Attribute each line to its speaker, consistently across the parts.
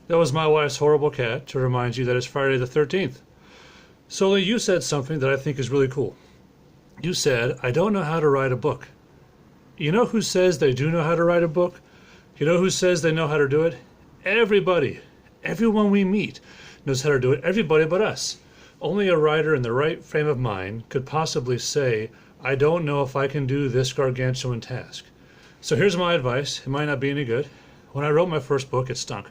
Speaker 1: That was my wife's horrible cat to remind you that it's Friday the 13th. Soli, you said something that I think is really cool. You said, I don't know how to write a book. You know who says they do know how to write a book? You know who says they know how to do it? Everybody. Everyone we meet knows how to do it. Everybody but us. Only a writer in the right frame of mind could possibly say, I don't know if I can do this gargantuan task. So here's my advice. It might not be any good. When I wrote my first book, it stunk.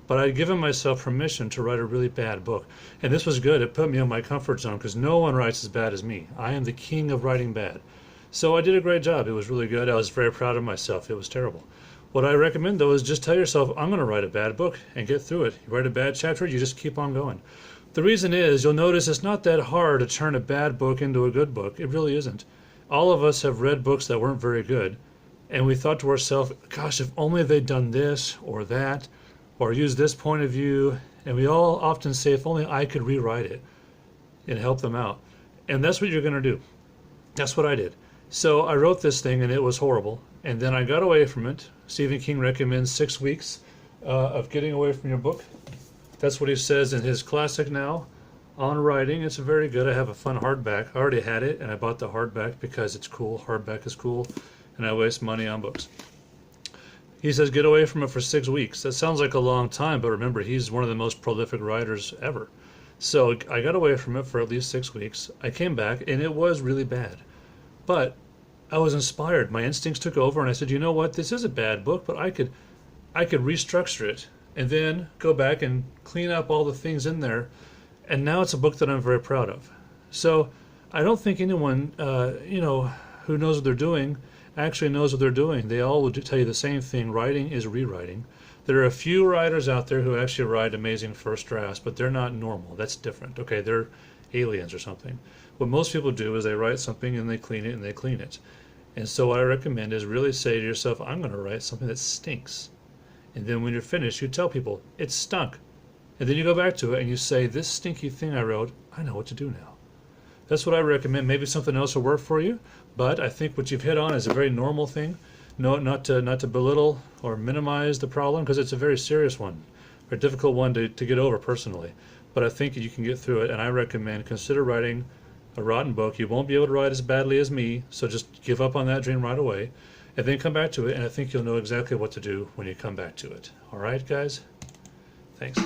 Speaker 1: But I'd given myself permission to write a really bad book. And this was good. It put me in my comfort zone because no one writes as bad as me. I am the king of writing bad. So I did a great job. It was really good. I was very proud of myself. It was terrible. What I recommend, though, is just tell yourself, I'm going to write a bad book and get through it. You write a bad chapter, you just keep on going. The reason is, you'll notice it's not that hard to turn a bad book into a good book. It really isn't. All of us have read books that weren't very good, and we thought to ourselves, gosh, if only they'd done this or that, or used this point of view, and we all often say, if only I could rewrite it and help them out. And that's what you're going to do. That's what I did. So I wrote this thing, and it was horrible. And then I got away from it. Stephen King recommends 6 weeks of getting away from your book. That's what he says in his classic now on writing. It's very good. I have a fun hardback. I already had it, and I bought the hardback because it's cool. Hardback is cool, and I waste money on books. He says get away from it for 6 weeks. That sounds like a long time, but remember, he's one of the most prolific writers ever. So I got away from it for at least 6 weeks. I came back, and it was really bad. But I was inspired. My instincts took over, and I said, you know what? This is a bad book, but I could restructure it and then go back and clean up all the things in there. And now it's a book that I'm very proud of. So I don't think anyone, who knows what they're doing actually knows what they're doing. They all will tell you the same thing. Writing is rewriting. There are a few writers out there who actually write amazing first drafts, but they're not normal. That's different. Okay, they're aliens or something. What most people do is they write something and they clean it and they clean it. And so what I recommend is really say to yourself, I'm going to write something that stinks. And then when you're finished, you tell people, it stunk. And then you go back to it and you say, this stinky thing I wrote, I know what to do now. That's what I recommend. Maybe something else will work for you, but I think what you've hit on is a very normal thing. No, not to belittle or minimize the problem, because it's a very serious one, a difficult one to get over personally. But I think you can get through it, and I recommend consider writing a rotten book. You won't be able to write as badly as me, so just give up on that dream right away, and then come back to it, and I think you'll know exactly what to do when you come back to it. All right, guys? Thanks.